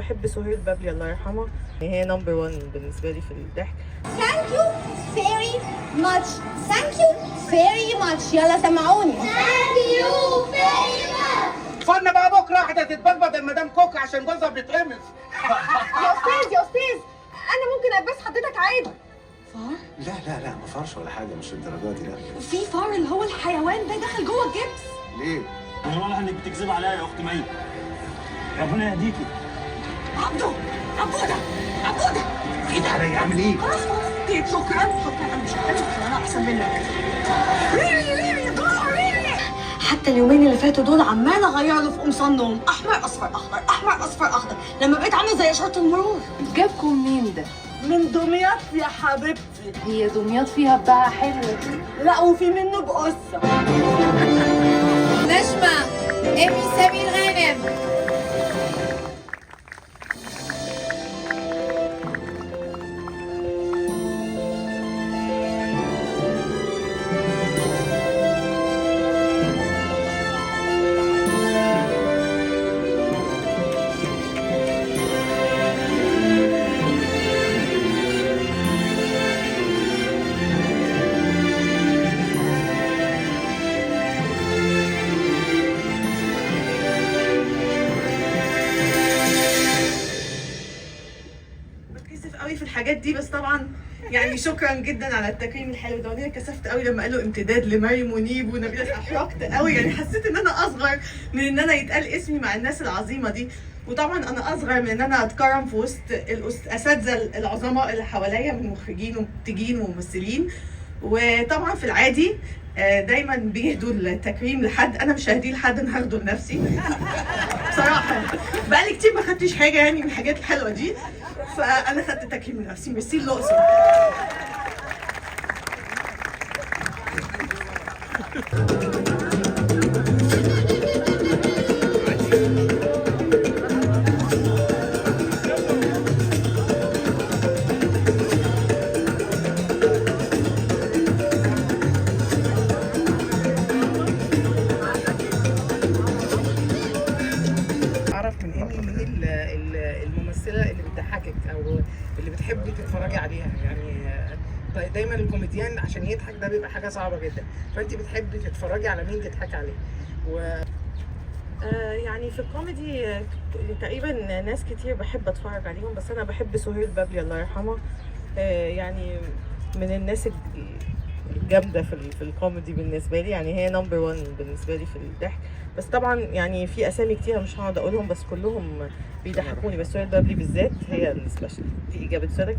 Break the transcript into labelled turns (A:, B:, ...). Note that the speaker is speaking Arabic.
A: بحب سهير بابلي الله يرحمها، هي نمبر 1 بالنسبه لي في الضحك.
B: Thank you very much. Thank you very much. يلا سمعوني. Thank you very much.
C: فن بقى بكره واحده تتبلبط المدام كوكا عشان جوزها بيتقمص.
B: يا استاذ انا ممكن البس حضرتك عادي. فار؟
D: لا ما فارش ولا حاجه، مش الدرجات دي لا.
B: في فار اللي هو الحيوان ده دخل جوه الجبس.
D: ليه؟
E: انا واضح انك بتكذب عليا يا اخت مي. ربنا يهديكي.
B: عبده
D: ايد عليا اعمل ايه؟
B: خلاص شكرا مش هتكلم انا احسن منك. حتى اليومين اللي فاتوا دول عمال اغير له في قمصان نوم، احمر اصفر اخضر، احمر اصفر اخضر، لما بقيت عامله زي اشاره المرور.
F: جابكم منين ده؟
B: من دمياط يا حبيبتي.
F: هي دمياط فيها بضاعة حلوة.
B: لا وفي منه بقصه.
G: نجمة إيمي سمير غانم.
A: بتكسف قوي في الحاجات دي، بس طبعا يعني شكرا جدا على التكريم الحلو ده. وانا كسفت قوي لما قالوا امتداد لمريم منيب ونبيلة، احرجت قوي، يعني حسيت ان انا اصغر من ان انا يتقال اسمي مع الناس العظيمه دي. وطبعا انا اصغر من ان انا اتكرم في وسط الاساتذه العظماء اللي حواليا من مخرجين ومنتجين وممثلين. وطبعا في العادي دايما بيهدوا التكريم لحد، انا مش ههديه لحد، انا هاخده لنفسي بصراحه. بقالي كتير ما خدتش حاجه يعني من الحاجات الحلوه دي، فانا خدت تكريم لنفسي. ميرسي الاقصر. اعرف من ايمي مين الممثله اللي بتضحكك او اللي بتحبي تتفرجي عليها. يعني دايما الكوميديان عشان يضحك ده بيبقى حاجه صعبه جدا، فانت بتحبي تتفرجي على مين تضحكي عليه. و يعني في الكوميدي تقريبا ناس كتير بحب اتفرج عليهم، بس انا بحب سهير بابلي الله يرحمها. يعني من الناس الجامده في الكوميدي بالنسبه لي، يعني هي نمبر 1 بالنسبه لي في الضحك. بس طبعا يعني في اسامي كتير مش هقعد اقولهم، بس كلهم بيضحكوني، بس سهير بابلي بالذات هي السبيشال. دي اجابه سؤالك.